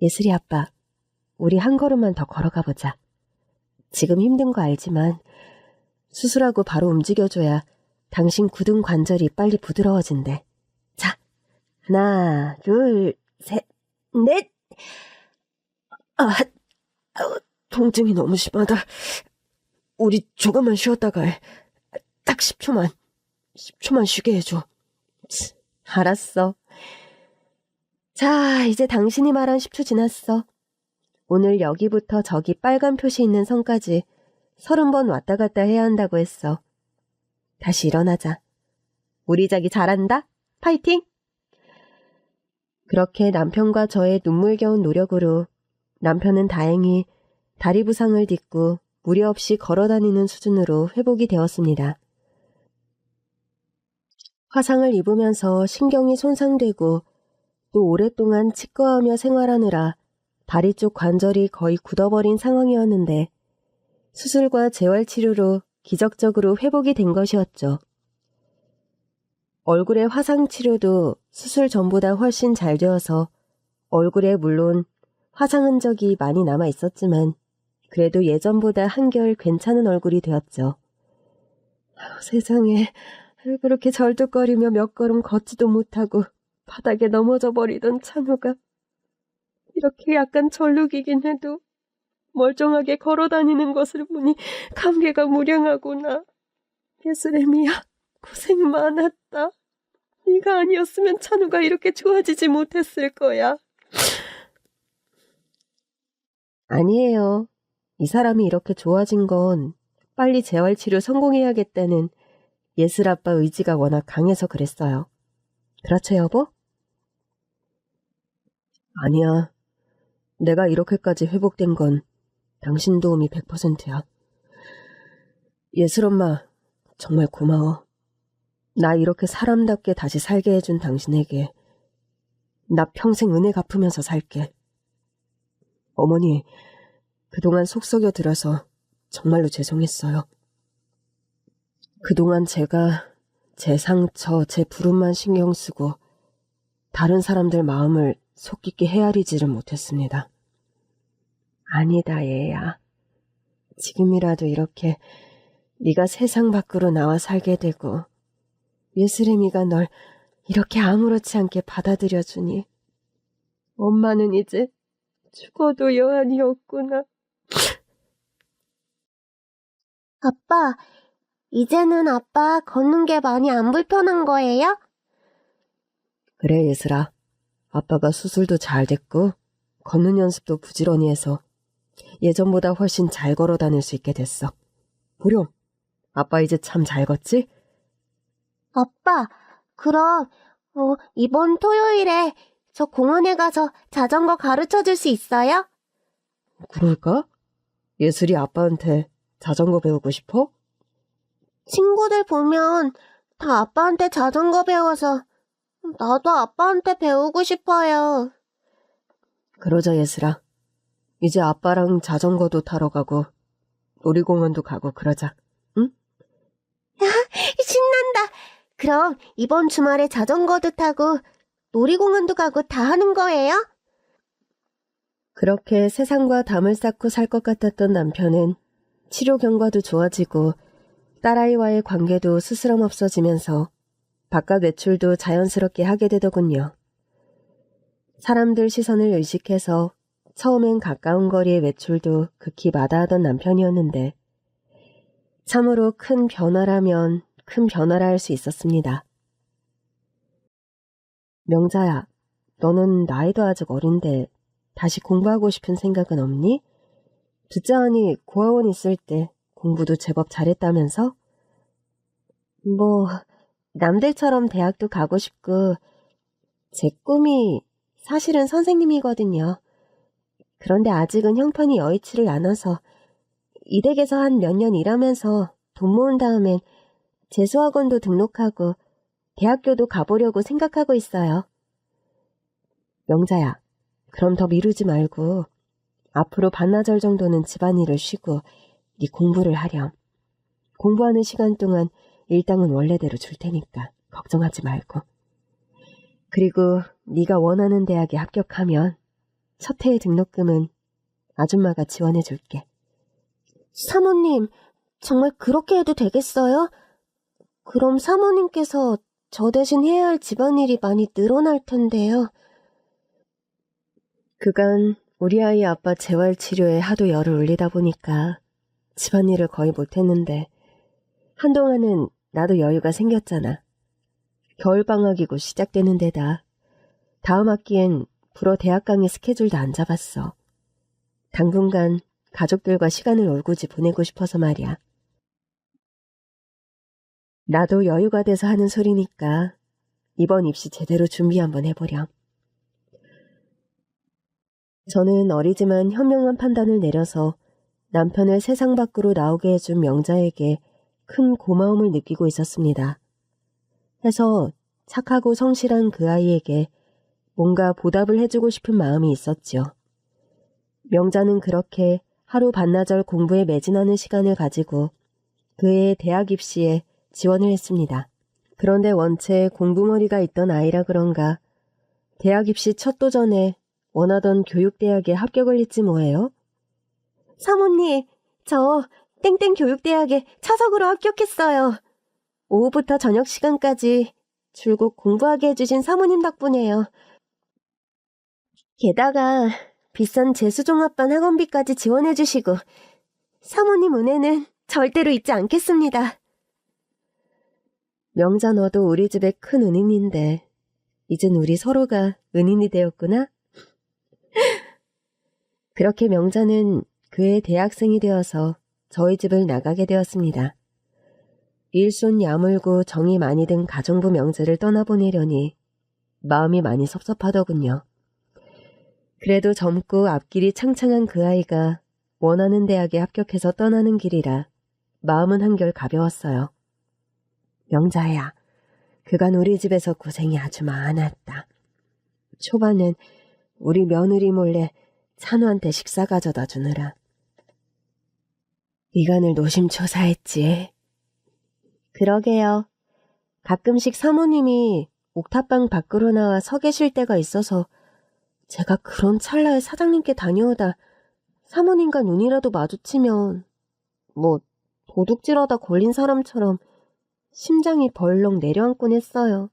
예슬이 아빠, 우리 한 걸음만 더 걸어가 보자. 지금 힘든 거 알지만 수술하고 바로 움직여줘야 당신 굳은 관절이 빨리 부드러워진대. 자, 하나, 둘, 셋, 넷! 통증이 너무 심하다. 우리 조금만 쉬었다가 해. 딱 10초만 쉬게 해줘. 알았어. 자, 이제 당신이 말한 10초 지났어. 오늘 여기부터 저기 빨간 표시 있는 선까지 30번 왔다 갔다 해야 한다고 했어. 다시 일어나자. 우리 자기 잘한다. 파이팅! 그렇게 남편과 저의 눈물겨운 노력으로 남편은 다행히 다리 부상을 딛고 무리 없이 걸어다니는 수준으로 회복이 되었습니다. 화상을 입으면서 신경이 손상되고 또 오랫동안 치과하며 생활하느라 다리 쪽 관절이 거의 굳어버린 상황이었는데 수술과 재활치료로 기적적으로 회복이 된 것이었죠. 얼굴의 화상 치료도 수술 전보다 훨씬 잘 되어서 얼굴에 물론 화상 흔적이 많이 남아 있었지만 그래도 예전보다 한결 괜찮은 얼굴이 되었죠. 세상에, 그렇게 절뚝거리며 몇 걸음 걷지도 못하고 바닥에 넘어져 버리던 찬우가 이렇게 약간 절룩이긴 해도 멀쩡하게 걸어다니는 것을 보니 감개가 무량하구나. 예수레미야, 고생 많았다. 네가 아니었으면 찬우가 이렇게 좋아지지 못했을 거야. 아니에요. 이 사람이 이렇게 좋아진 건 빨리 재활치료 성공해야겠다는 예슬아빠 의지가 워낙 강해서 그랬어요. 그렇죠, 여보? 아니야. 내가 이렇게까지 회복된 건 당신 도움이 100%야. 예슬엄마, 정말 고마워. 나 이렇게 사람답게 다시 살게 해준 당신에게 나 평생 은혜 갚으면서 살게. 어머니, 그동안 속 썩여 들어서 정말로 죄송했어요. 그동안 제가 제 상처, 제 부름만 신경 쓰고 다른 사람들 마음을 속 깊게 헤아리지를 못했습니다. 아니다, 얘야. 지금이라도 이렇게 네가 세상 밖으로 나와 살게 되고 예스레미가 널 이렇게 아무렇지 않게 받아들여주니 엄마는 이제 죽어도 여한이 없구나. 아빠, 이제는 아빠 걷는 게 많이 안 불편한 거예요? 그래, 예슬아. 아빠가 수술도 잘 됐고 걷는 연습도 부지런히 해서 예전보다 훨씬 잘 걸어 다닐 수 있게 됐어. 보렴, 아빠 이제 참 잘 걷지? 아빠, 그럼 이번 토요일에 저 공원에 가서 자전거 가르쳐 줄 수 있어요? 그럴까? 예슬이 아빠한테 자전거 배우고 싶어? 친구들 보면 다 아빠한테 자전거 배워서 나도 아빠한테 배우고 싶어요. 그러자, 예슬아. 이제 아빠랑 자전거도 타러 가고 놀이공원도 가고 그러자. 응? 신난다. 그럼 이번 주말에 자전거도 타고 놀이공원도 가고 다 하는 거예요? 그렇게 세상과 담을 쌓고 살 것 같았던 남편은 치료 경과도 좋아지고 딸아이와의 관계도 스스럼 없어지면서 바깥 외출도 자연스럽게 하게 되더군요. 사람들 시선을 의식해서 처음엔 가까운 거리의 외출도 극히 마다하던 남편이었는데 참으로 큰 변화라면 큰 변화라 할 수 있었습니다. 명자야, 너는 나이도 아직 어린데 다시 공부하고 싶은 생각은 없니? 듣자 하니 고아원 있을 때 공부도 제법 잘했다면서? 뭐, 남들처럼 대학도 가고 싶고, 제 꿈이 사실은 선생님이거든요. 그런데 아직은 형편이 여의치를 않아서 이 댁에서 한 몇 년 일하면서 돈 모은 다음엔 재수학원도 등록하고 대학교도 가보려고 생각하고 있어요. 명자야, 그럼 더 미루지 말고 앞으로 반나절 정도는 집안일을 쉬고 네 공부를 하렴. 공부하는 시간 동안 일당은 원래대로 줄 테니까 걱정하지 말고. 그리고 네가 원하는 대학에 합격하면 첫 해의 등록금은 아줌마가 지원해 줄게. 사모님, 정말 그렇게 해도 되겠어요? 그럼 사모님께서 저 대신 해야 할 집안일이 많이 늘어날 텐데요. 그간 우리 아이 아빠 재활치료에 하도 열을 올리다 보니까 집안일을 거의 못했는데 한동안은 나도 여유가 생겼잖아. 겨울방학이고 시작되는 데다 다음 학기엔 불어 대학 강의 스케줄도 안 잡았어. 당분간 가족들과 시간을 올구지 보내고 싶어서 말이야. 나도 여유가 돼서 하는 소리니까 이번 입시 제대로 준비 한번 해보렴. 저는 어리지만 현명한 판단을 내려서 남편을 세상 밖으로 나오게 해준 명자에게 큰 고마움을 느끼고 있었습니다. 해서 착하고 성실한 그 아이에게 뭔가 보답을 해주고 싶은 마음이 있었죠. 명자는 그렇게 하루 반나절 공부에 매진하는 시간을 가지고 그의 대학 입시에 지원을 했습니다. 그런데 원체 공부머리가 있던 아이라 그런가 대학 입시 첫 도전에 원하던 교육대학에 합격을 했지 뭐예요? 사모님, 저 땡땡 교육대학에 차석으로 합격했어요. 오후부터 저녁 시간까지 줄곧 공부하게 해주신 사모님 덕분에요. 게다가 비싼 재수종합반 학원비까지 지원해주시고 사모님 은혜는 절대로 잊지 않겠습니다. 명자 너도 우리 집의 큰 은인인데 이젠 우리 서로가 은인이 되었구나? 그렇게 명자는 그의 대학생이 되어서 저희 집을 나가게 되었습니다. 일손 야물고 정이 많이 든 가정부 명자를 떠나보내려니 마음이 많이 섭섭하더군요. 그래도 젊고 앞길이 창창한 그 아이가 원하는 대학에 합격해서 떠나는 길이라 마음은 한결 가벼웠어요. 명자야, 그간 우리 집에서 고생이 아주 많았다. 초반엔 우리 며느리 몰래 찬우한테 식사 가져다 주느라 네가 늘 노심초사했지. 그러게요. 가끔씩 사모님이 옥탑방 밖으로 나와 서 계실 때가 있어서 제가 그런 찰나에 사장님께 다녀오다 사모님과 눈이라도 마주치면 뭐 도둑질하다 걸린 사람처럼 심장이 벌렁 내려앉곤 했어요.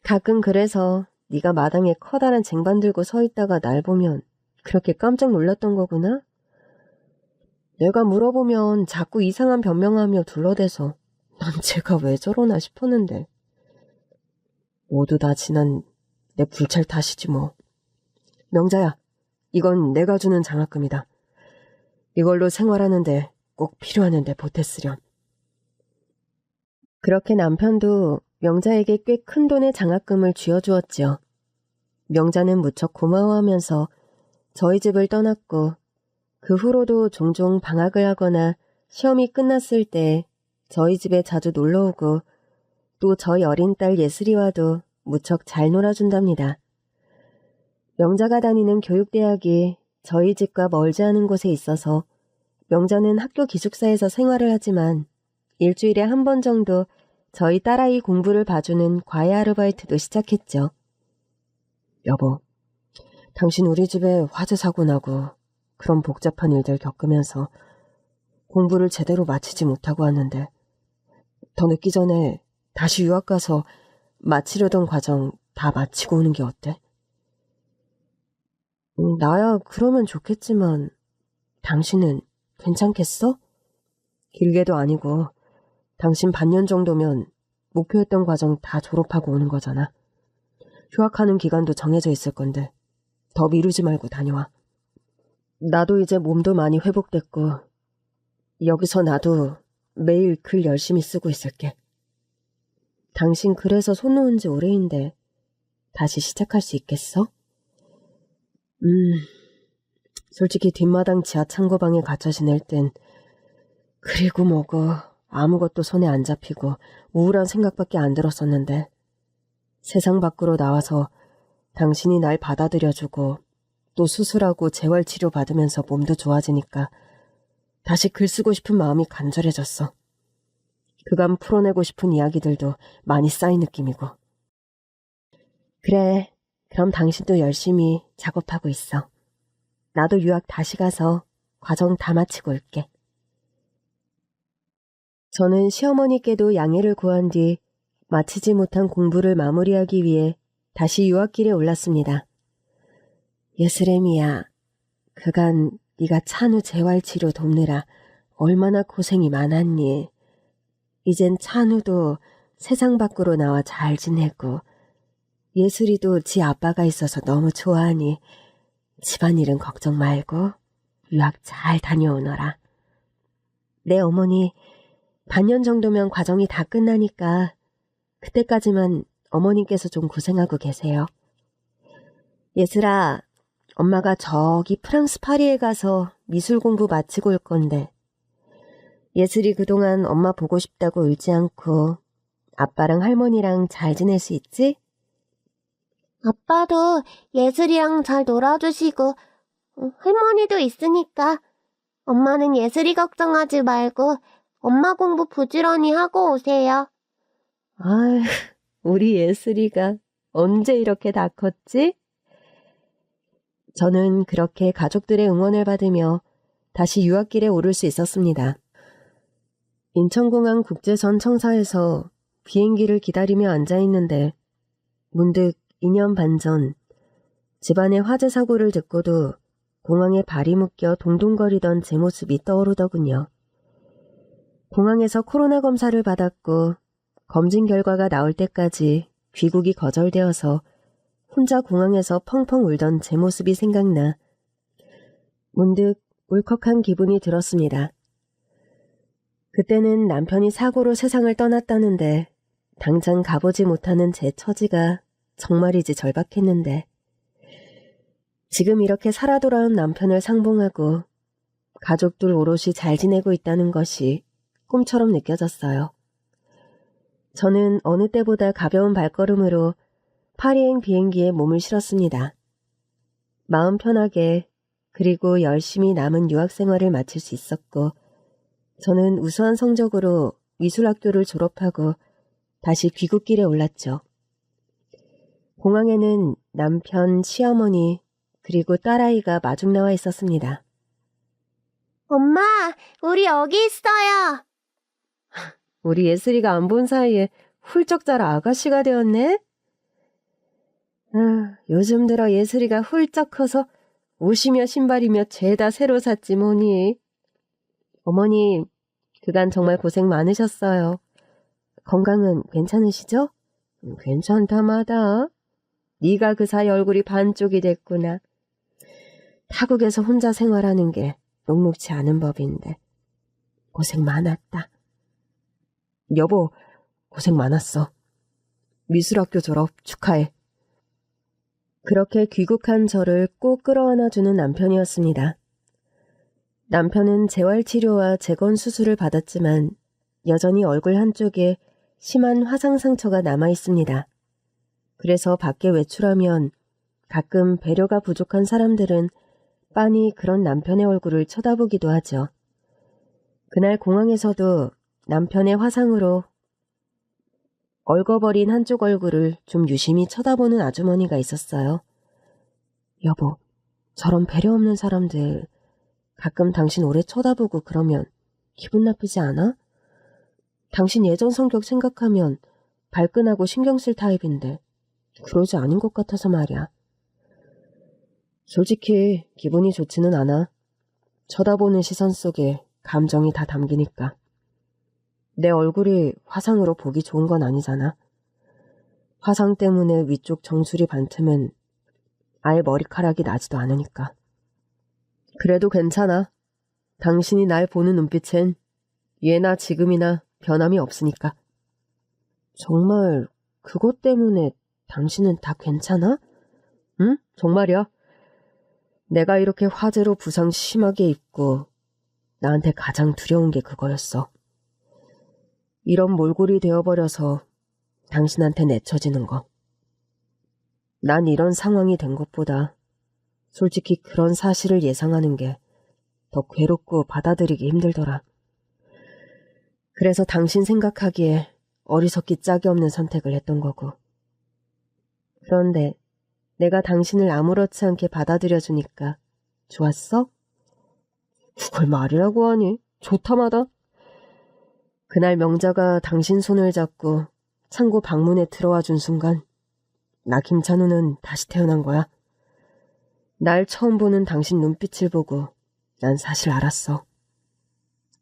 가끔 그래서 네가 마당에 커다란 쟁반 들고 서 있다가 날 보면 그렇게 깜짝 놀랐던 거구나? 내가 물어보면 자꾸 이상한 변명하며 둘러대서 난 쟤가 왜 저러나 싶었는데 모두 다 지난 내 불찰 탓이지 뭐. 명자야, 이건 내가 주는 장학금이다. 이걸로 생활하는데 꼭 필요하는데 보태 쓰렴. 그렇게 남편도 명자에게 꽤 큰 돈의 장학금을 쥐어주었지요. 명자는 무척 고마워하면서 저희 집을 떠났고 그 후로도 종종 방학을 하거나 시험이 끝났을 때 저희 집에 자주 놀러오고 또 저희 어린 딸 예슬이와도 무척 잘 놀아준답니다. 명자가 다니는 교육대학이 저희 집과 멀지 않은 곳에 있어서 명자는 학교 기숙사에서 생활을 하지만 일주일에 한 번 정도 저희 딸아이 공부를 봐주는 과외 아르바이트도 시작했죠. 여보, 당신 우리 집에 화재 사고 나고 그런 복잡한 일들 겪으면서 공부를 제대로 마치지 못하고 왔는데 더 늦기 전에 다시 유학 가서 마치려던 과정 다 마치고 오는 게 어때? 나야 그러면 좋겠지만 당신은 괜찮겠어? 길게도 아니고 당신 반년 정도면 목표했던 과정 다 졸업하고 오는 거잖아. 휴학하는 기간도 정해져 있을 건데 더 미루지 말고 다녀와. 나도 이제 몸도 많이 회복됐고 여기서 나도 매일 글 열심히 쓰고 있을게. 당신 글에서 손 놓은 지 오래인데 다시 시작할 수 있겠어? 솔직히 뒷마당 지하 창고방에 갇혀 지낼 땐 그리고 뭐고 아무것도 손에 안 잡히고 우울한 생각밖에 안 들었었는데 세상 밖으로 나와서 당신이 날 받아들여주고 또 수술하고 재활치료 받으면서 몸도 좋아지니까 다시 글 쓰고 싶은 마음이 간절해졌어. 그간 풀어내고 싶은 이야기들도 많이 쌓인 느낌이고. 그래, 그럼 당신도 열심히 작업하고 있어. 나도 유학 다시 가서 과정 다 마치고 올게. 저는 시어머니께도 양해를 구한 뒤 마치지 못한 공부를 마무리하기 위해 다시 유학길에 올랐습니다. 예스레미야, 그간 네가 찬우 재활치료 돕느라 얼마나 고생이 많았니. 이젠 찬우도 세상 밖으로 나와 잘 지내고 예슬이도 지 아빠가 있어서 너무 좋아하니 집안일은 걱정 말고 유학 잘 다녀오너라. 내 어머니 반년 정도면 과정이 다 끝나니까 그때까지만 어머님께서 좀 고생하고 계세요. 예슬아, 엄마가 저기 프랑스 파리에 가서 미술 공부 마치고 올 건데 예슬이 그동안 엄마 보고 싶다고 울지 않고 아빠랑 할머니랑 잘 지낼 수 있지? 아빠도 예슬이랑 잘 놀아주시고 할머니도 있으니까 엄마는 예슬이 걱정하지 말고 엄마 공부 부지런히 하고 오세요. 아휴, 우리 예슬이가 언제 이렇게 다 컸지? 저는 그렇게 가족들의 응원을 받으며 다시 유학길에 오를 수 있었습니다. 인천공항 국제선 청사에서 비행기를 기다리며 앉아있는데 문득 2년 반 전 집안의 화재 사고를 듣고도 공항에 발이 묶여 동동거리던 제 모습이 떠오르더군요. 공항에서 코로나 검사를 받았고 검진 결과가 나올 때까지 귀국이 거절되어서 혼자 공항에서 펑펑 울던 제 모습이 생각나 문득 울컥한 기분이 들었습니다. 그때는 남편이 사고로 세상을 떠났다는데 당장 가보지 못하는 제 처지가 정말이지 절박했는데 지금 이렇게 살아 돌아온 남편을 상봉하고 가족들 오롯이 잘 지내고 있다는 것이 꿈처럼 느껴졌어요. 저는 어느 때보다 가벼운 발걸음으로 파리행 비행기에 몸을 실었습니다. 마음 편하게 그리고 열심히 남은 유학 생활을 마칠 수 있었고 저는 우수한 성적으로 미술학교를 졸업하고 다시 귀국길에 올랐죠. 공항에는 남편, 시어머니, 그리고 딸아이가 마중 나와 있었습니다. 엄마, 우리 여기 있어요. 우리 예슬이가 안 본 사이에 훌쩍 자라 아가씨가 되었네? 요즘 들어 예슬이가 훌쩍 커서 옷이며 신발이며 죄다 새로 샀지 뭐니. 어머니, 그간 정말 고생 많으셨어요. 건강은 괜찮으시죠? 괜찮다마다. 네가 그 사이 얼굴이 반쪽이 됐구나. 타국에서 혼자 생활하는 게 녹록지 않은 법인데. 고생 많았다. 여보, 고생 많았어. 미술학교 졸업 축하해. 그렇게 귀국한 저를 꼭 끌어안아주는 남편이었습니다. 남편은 재활치료와 재건 수술을 받았지만 여전히 얼굴 한쪽에 심한 화상 상처가 남아 있습니다. 그래서 밖에 외출하면 가끔 배려가 부족한 사람들은 빤히 그런 남편의 얼굴을 쳐다보기도 하죠. 그날 공항에서도 남편의 화상으로 얼거버린 한쪽 얼굴을 좀 유심히 쳐다보는 아주머니가 있었어요. 여보, 저런 배려 없는 사람들 가끔 당신 오래 쳐다보고 그러면 기분 나쁘지 않아? 당신 예전 성격 생각하면 발끈하고 신경 쓸 타입인데 그러지 않은 것 같아서 말이야. 솔직히 기분이 좋지는 않아. 쳐다보는 시선 속에 감정이 다 담기니까. 내 얼굴이 화상으로 보기 좋은 건 아니잖아. 화상 때문에 위쪽 정수리 반틈은 아예 머리카락이 나지도 않으니까. 그래도 괜찮아. 당신이 날 보는 눈빛엔 예나 지금이나 변함이 없으니까. 정말 그것 때문에 당신은 다 괜찮아? 응? 정말이야. 내가 이렇게 화재로 부상 심하게 입고 나한테 가장 두려운 게 그거였어. 이런 몰골이 되어버려서 당신한테 내쳐지는 거. 난 이런 상황이 된 것보다 솔직히 그런 사실을 예상하는 게 더 괴롭고 받아들이기 힘들더라. 그래서 당신 생각하기에 어리석기 짝이 없는 선택을 했던 거고. 그런데 내가 당신을 아무렇지 않게 받아들여주니까 좋았어? 그걸 말이라고 하니? 좋다마다. 그날 명자가 당신 손을 잡고 창고 방문에 들어와 준 순간 나 김찬우는 다시 태어난 거야. 날 처음 보는 당신 눈빛을 보고 난 사실 알았어.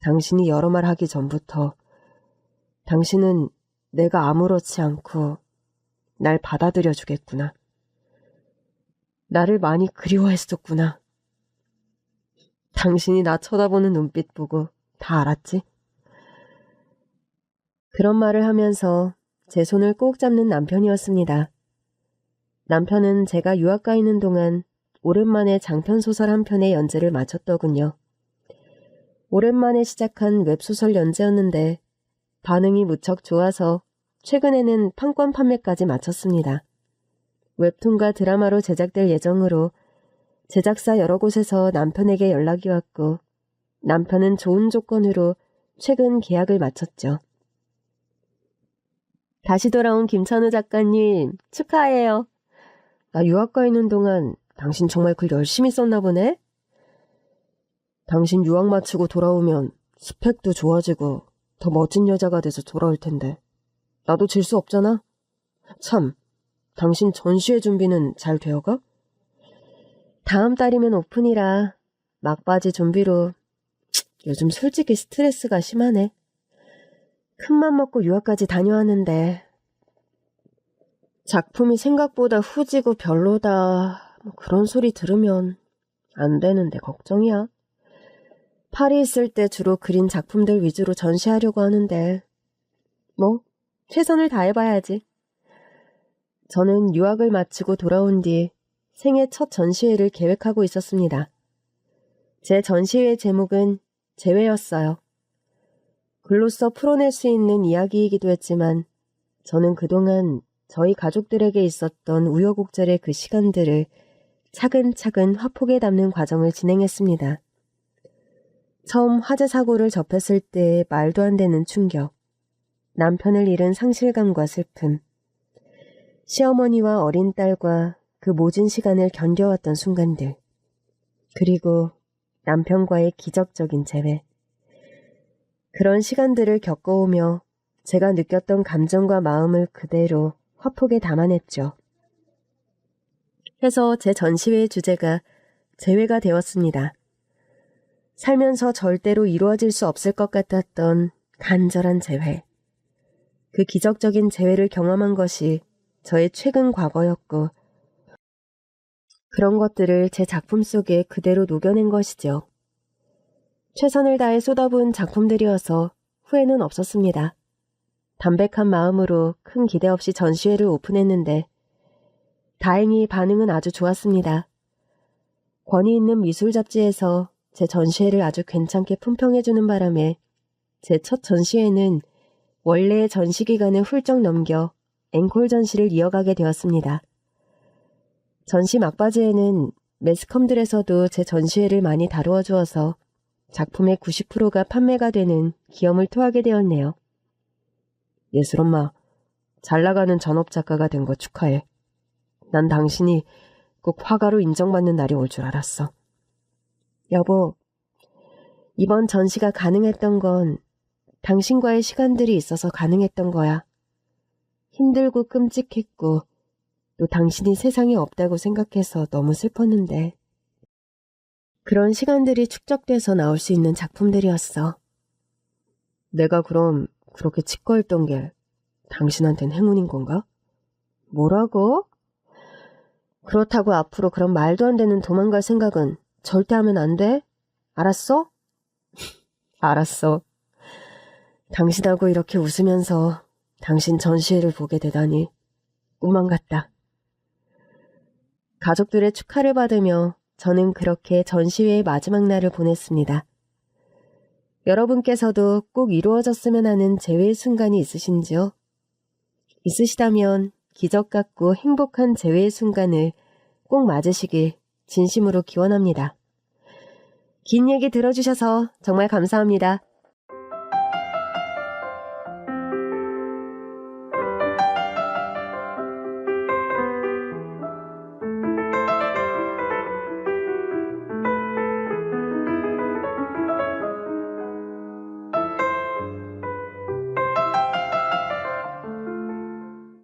당신이 여러 말 하기 전부터 당신은 내가 아무렇지 않고 날 받아들여 주겠구나. 나를 많이 그리워했었구나. 당신이 나 쳐다보는 눈빛 보고 다 알았지? 그런 말을 하면서 제 손을 꼭 잡는 남편이었습니다. 남편은 제가 유학 가 있는 동안 오랜만에 장편소설 한 편의 연재를 마쳤더군요. 오랜만에 시작한 웹소설 연재였는데 반응이 무척 좋아서 최근에는 판권 판매까지 마쳤습니다. 웹툰과 드라마로 제작될 예정으로 제작사 여러 곳에서 남편에게 연락이 왔고 남편은 좋은 조건으로 최근 계약을 마쳤죠. 다시 돌아온 김찬우 작가님 축하해요. 나 유학 가 있는 동안 당신 정말 글 열심히 썼나 보네? 당신 유학 마치고 돌아오면 스펙도 좋아지고 더 멋진 여자가 돼서 돌아올 텐데 나도 질 수 없잖아. 참, 당신 전시회 준비는 잘 되어가? 다음 달이면 오픈이라 막바지 준비로 요즘 솔직히 스트레스가 심하네. 큰맘 먹고 유학까지 다녀왔는데 작품이 생각보다 후지고 별로다 뭐 그런 소리 들으면 안 되는데 걱정이야. 파리 있을 때 주로 그린 작품들 위주로 전시하려고 하는데 뭐 최선을 다해봐야지. 저는 유학을 마치고 돌아온 뒤 생애 첫 전시회를 계획하고 있었습니다. 제 전시회 제목은 재회였어요. 글로써 풀어낼 수 있는 이야기이기도 했지만 저는 그동안 저희 가족들에게 있었던 우여곡절의 그 시간들을 차근차근 화폭에 담는 과정을 진행했습니다. 처음 화재 사고를 접했을 때의 말도 안 되는 충격, 남편을 잃은 상실감과 슬픔, 시어머니와 어린 딸과 그 모진 시간을 견뎌왔던 순간들, 그리고 남편과의 기적적인 재회. 그런 시간들을 겪어오며 제가 느꼈던 감정과 마음을 그대로 화폭에 담아냈죠. 해서 제 전시회의 주제가 재회가 되었습니다. 살면서 절대로 이루어질 수 없을 것 같았던 간절한 재회. 그 기적적인 재회를 경험한 것이 저의 최근 과거였고 그런 것들을 제 작품 속에 그대로 녹여낸 것이죠. 최선을 다해 쏟아부은 작품들이어서 후회는 없었습니다. 담백한 마음으로 큰 기대 없이 전시회를 오픈했는데 다행히 반응은 아주 좋았습니다. 권위 있는 미술 잡지에서 제 전시회를 아주 괜찮게 품평해주는 바람에 제 첫 전시회는 원래의 전시 기간을 훌쩍 넘겨 앵콜 전시를 이어가게 되었습니다. 전시 막바지에는 매스컴들에서도 제 전시회를 많이 다루어 주어서 작품의 90%가 판매가 되는 기염을 토하게 되었네요. 예술엄마, 잘 나가는 전업작가가 된 거 축하해. 난 당신이 꼭 화가로 인정받는 날이 올 줄 알았어. 여보, 이번 전시가 가능했던 건 당신과의 시간들이 있어서 가능했던 거야. 힘들고 끔찍했고 또 당신이 세상에 없다고 생각해서 너무 슬펐는데 그런 시간들이 축적돼서 나올 수 있는 작품들이었어. 내가 그럼 그렇게 치과했던 게 당신한텐 행운인 건가? 뭐라고? 그렇다고 앞으로 그런 말도 안 되는 도망갈 생각은 절대 하면 안 돼? 알았어? 알았어. 당신하고 이렇게 웃으면서 당신 전시회를 보게 되다니 꿈만 같다. 가족들의 축하를 받으며 저는 그렇게 전시회의 마지막 날을 보냈습니다. 여러분께서도 꼭 이루어졌으면 하는 재회의 순간이 있으신지요? 있으시다면 기적 같고 행복한 재회의 순간을 꼭 맞으시길 진심으로 기원합니다. 긴 얘기 들어주셔서 정말 감사합니다.